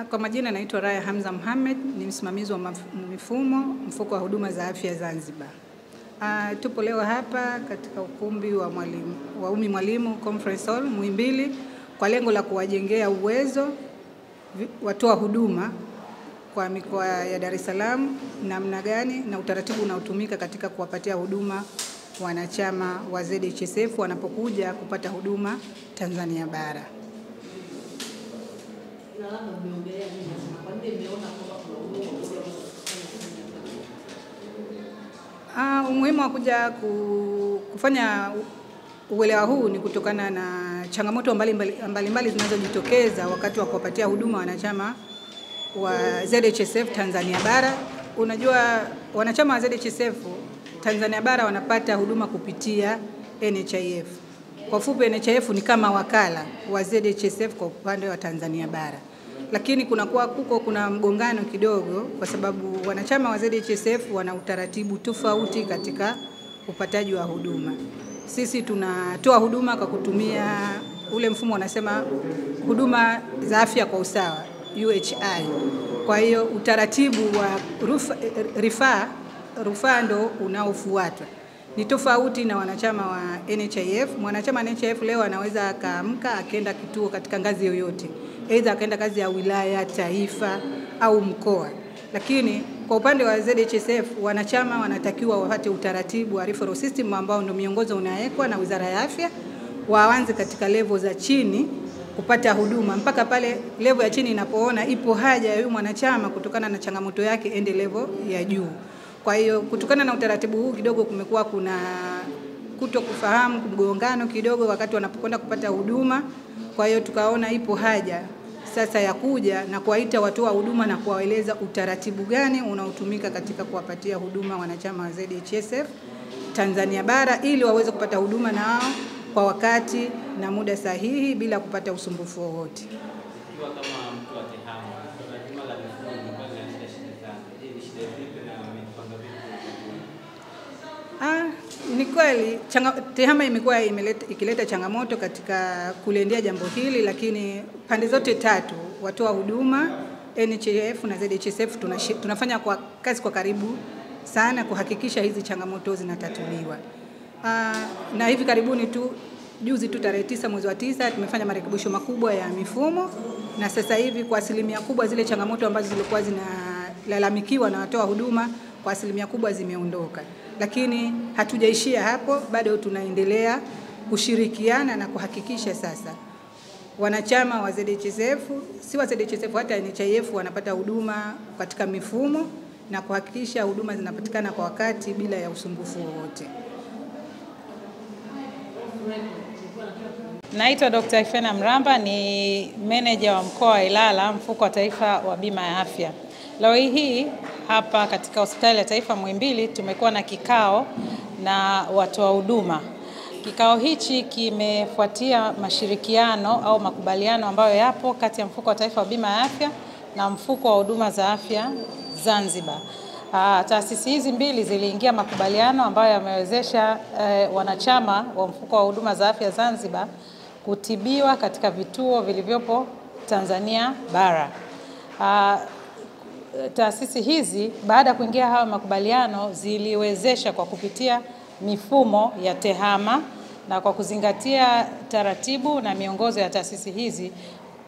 Kwa majina naitwa Raya Hamza Mohamed, ni msimamizi wa mifumo mfuko wa huduma za afya Zanzibar. Tupo leo hapa katika ukumbi wa Ummy Mwalimu Conference Hall Muhimbili kwa lengo la kuwajengea uwezo watoa huduma kwa mikoa ya Dar es Salaam, namna gani na utaratibu unaotumika katika kuwapatia huduma wanachama wa ZHSF wanapokuja kupata huduma Tanzania bara. Umuhimu wa kuja kufanya uelewa huu ni kutokana na changamoto mbalimbali zinazojitokeza wakati wa kuwapatia huduma wanachama wa ZHSF Tanzania bara. Unajua wanachama wa ZHSF Tanzania bara wanapata huduma kupitia NHIF. Kwa fupi, NHIF ni kama wakala wa ZHSF kwa upande wa Tanzania bara. Lakini kuna mgongano kidogo kwa sababu wanachama wa ZHSF wana utaratibu tofauti katika upataji wa huduma. Sisi tunatoa huduma kwa kutumia ule mfumo wanasema huduma za afya kwa usawa, UHI. Kwa hiyo utaratibu wa rufaa ndo unaofuatwa. Ni tofauti na wanachama wa NHIF. Mwanachama wa NHIF leo anaweza akaamka akaenda kituo katika ngazi yoyote. Aidha akaenda kazi ya wilaya, taifa au mkoa. Lakini kwa upande wa ZHSF wanachama wanatakiwa wapate utaratibu wa referral system ambao ndio miongozo unawekwa na Wizara ya Afya, waanze katika level za chini kupata huduma mpaka pale level ya chini inapoona ipo haja ya huyu mwanachama kutokana na changamoto yake ende level ya juu. Kwa hiyo kutokana na utaratibu huu kidogo kumekuwa kuna kutokufahamu, mgongano kidogo wakati wanapokwenda kupata huduma. Kwa hiyo tukaona ipo haja sasa ya kuja na kuwaita watoa huduma na kuwaeleza utaratibu gani unaotumika katika kuwapatia huduma wanachama wa ZHSF Tanzania bara ili waweze kupata huduma nao kwa wakati na muda sahihi bila kupata usumbufu wowote. Ni kweli TEHAMA imekuwa ikileta changamoto katika kuliendea jambo hili, lakini pande zote tatu, watoa huduma, NHIF na ZHSF tunafanya kazi kwa karibu sana kuhakikisha hizi changamoto zinatatuliwa. Na hivi karibuni juzi tarehe 9 mwezi wa 9 tumefanya marekebisho makubwa ya mifumo, na sasa hivi kwa asilimia kubwa zile changamoto ambazo zilikuwa zinalalamikiwa na watoa huduma kwa asilimia kubwa zimeondoka. Lakini hatujaishia hapo, bado tunaendelea kushirikiana na kuhakikisha sasa wanachama wa ZHSF, si wa ZHSF hata NHIF wanapata huduma katika mifumo na kuhakikisha huduma zinapatikana kwa wakati bila ya usumbufu wowote. Naitwa Dr. Ifena Mramba, ni meneja wa mkoa wa Ilala, mfuko wa taifa wa bima ya afya. Leo hii hapa katika hospitali ya taifa Muhimbili tumekuwa na kikao na watoa huduma. Kikao hichi kimefuatia mashirikiano au makubaliano ambayo yapo kati ya mfuko wa taifa wa bima ya afya na mfuko wa huduma za afya Zanzibar. Taasisi hizi mbili ziliingia makubaliano ambayo yamewezesha wanachama wa mfuko wa huduma za afya Zanzibar kutibiwa katika vituo vilivyopo Tanzania bara. Taasisi hizi baada ya kuingia hayo makubaliano ziliwezesha kwa kupitia mifumo ya TEHAMA na kwa kuzingatia taratibu na miongozo ya taasisi hizi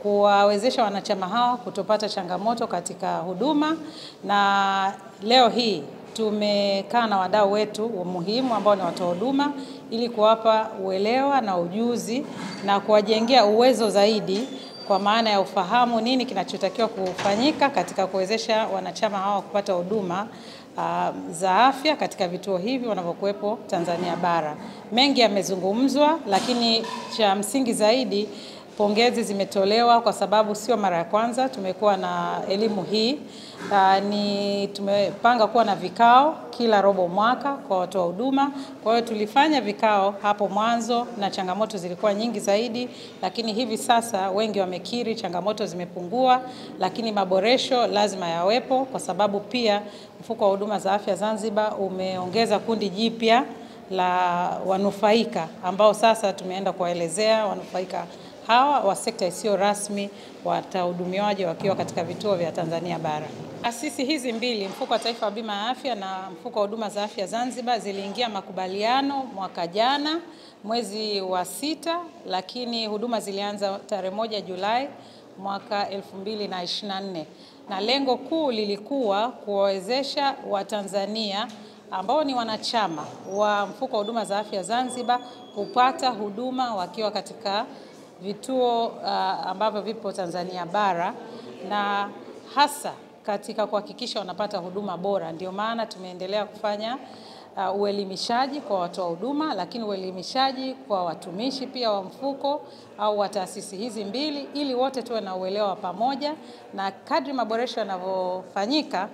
kuwawezesha wanachama hao kutopata changamoto katika huduma. Na leo hii tumekaa na wadau wetu muhimu ambao ni watoa huduma ili kuwapa uelewa na ujuzi na kuwajengea uwezo zaidi kwa maana ya ufahamu nini kinachotakiwa kufanyika katika kuwezesha wanachama hao kupata huduma za afya katika vituo hivi wanavyokuwepo Tanzania bara. Mengi yamezungumzwa, lakini cha msingi zaidi pongezi zimetolewa kwa sababu sio mara ya kwanza tumekuwa na elimu hii. Tumepanga kuwa na vikao kila robo mwaka kwa watoa huduma. Kwa hiyo tulifanya vikao hapo mwanzo na changamoto zilikuwa nyingi zaidi, lakini hivi sasa wengi wamekiri changamoto zimepungua, lakini maboresho lazima yawepo kwa sababu pia mfuko wa huduma za afya Zanzibar umeongeza kundi jipya la wanufaika ambao sasa tumeenda kuwaelezea wanufaika hawa wa sekta isiyo rasmi watahudumiwaje wakiwa katika vituo vya Tanzania bara. Taasisi hizi mbili, Mfuko wa Taifa wa Bima ya Afya na Mfuko wa Huduma za Afya Zanzibar, ziliingia makubaliano mwaka jana mwezi wa 6, lakini huduma zilianza tarehe 1 Julai mwaka 2024, na lengo kuu lilikuwa kuwawezesha Watanzania ambao ni wanachama wa Mfuko wa Huduma za Afya Zanzibar kupata huduma wakiwa katika vituo ambavyo vipo Tanzania bara, na hasa katika kuhakikisha wanapata huduma bora. Ndio maana tumeendelea kufanya uelimishaji kwa watoa huduma, lakini uelimishaji kwa watumishi pia wa mfuko au wa taasisi hizi mbili, ili wote tuwe na uelewa pamoja, na kadri maboresho yanavyofanyika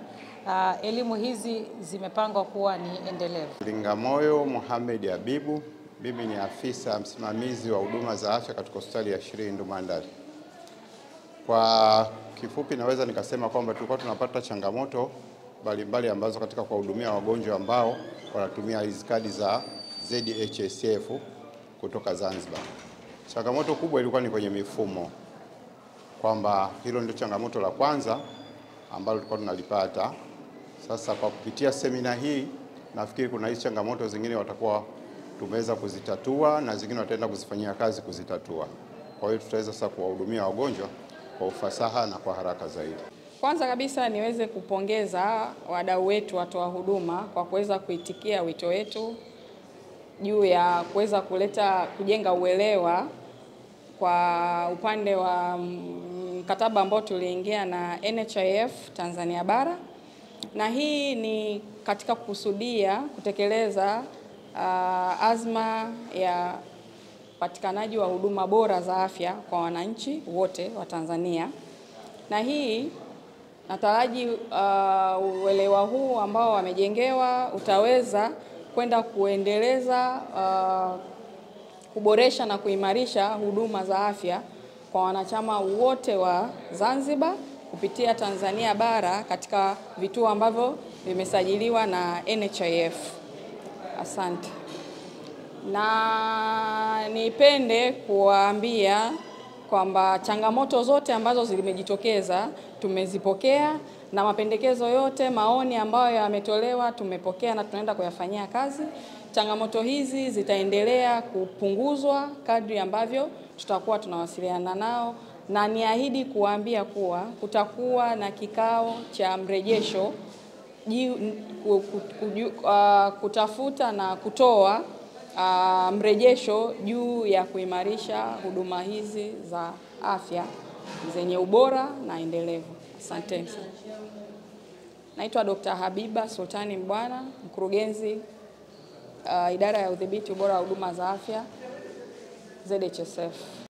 elimu hizi zimepangwa kuwa ni endelevu. Lingamoyo Mohamed Habibu, mimi ni afisa msimamizi wa huduma za afya katika hospitali ya Shirih Ndumandari. Kwa kifupi naweza nikasema kwamba tulikuwa tunapata changamoto mbalimbali ambazo katika kuwahudumia wagonjwa ambao wanatumia hizi kadi za ZHSF kutoka Zanzibar. Changamoto kubwa ilikuwa ni kwenye mifumo, kwamba hilo ndio changamoto la kwanza ambalo tulikuwa tunalipata. Sasa kwa kupitia semina hii nafikiri kuna hizi changamoto zingine watakuwa tumeweza kuzitatua na zingine wataenda kuzifanyia kazi kuzitatua. Kwa hiyo tutaweza sasa kuwahudumia wagonjwa kwa ufasaha na kwa haraka zaidi. Kwanza kabisa niweze kupongeza wadau wetu watoa huduma kwa kuweza kuitikia wito wetu juu ya kuweza kujenga uelewa kwa upande wa mkataba ambao tuliingia na NHIF Tanzania bara, na hii ni katika kukusudia kutekeleza azma ya upatikanaji wa huduma bora za afya kwa wananchi wote wa Tanzania. Na hii nataraji uelewa huu ambao wamejengewa utaweza kwenda kuendeleza kuboresha na kuimarisha huduma za afya kwa wanachama wote wa Zanzibar kupitia Tanzania bara katika vituo ambavyo vimesajiliwa na NHIF. Asante. Na nipende kuwaambia kwamba changamoto zote ambazo zimejitokeza tumezipokea, na mapendekezo yote, maoni ambayo yametolewa tumepokea na tunaenda kuyafanyia kazi. Changamoto hizi zitaendelea kupunguzwa kadri ambavyo tutakuwa tunawasiliana nao, na niahidi kuwaambia kuwa kutakuwa na kikao cha mrejesho kutafuta na kutoa mrejesho juu ya kuimarisha huduma hizi za afya zenye ubora na endelevu. Asante. Naitwa Dr. Habiba Sultani Mbwana, mkurugenzi idara ya udhibiti ubora wa huduma za afya ZHSF.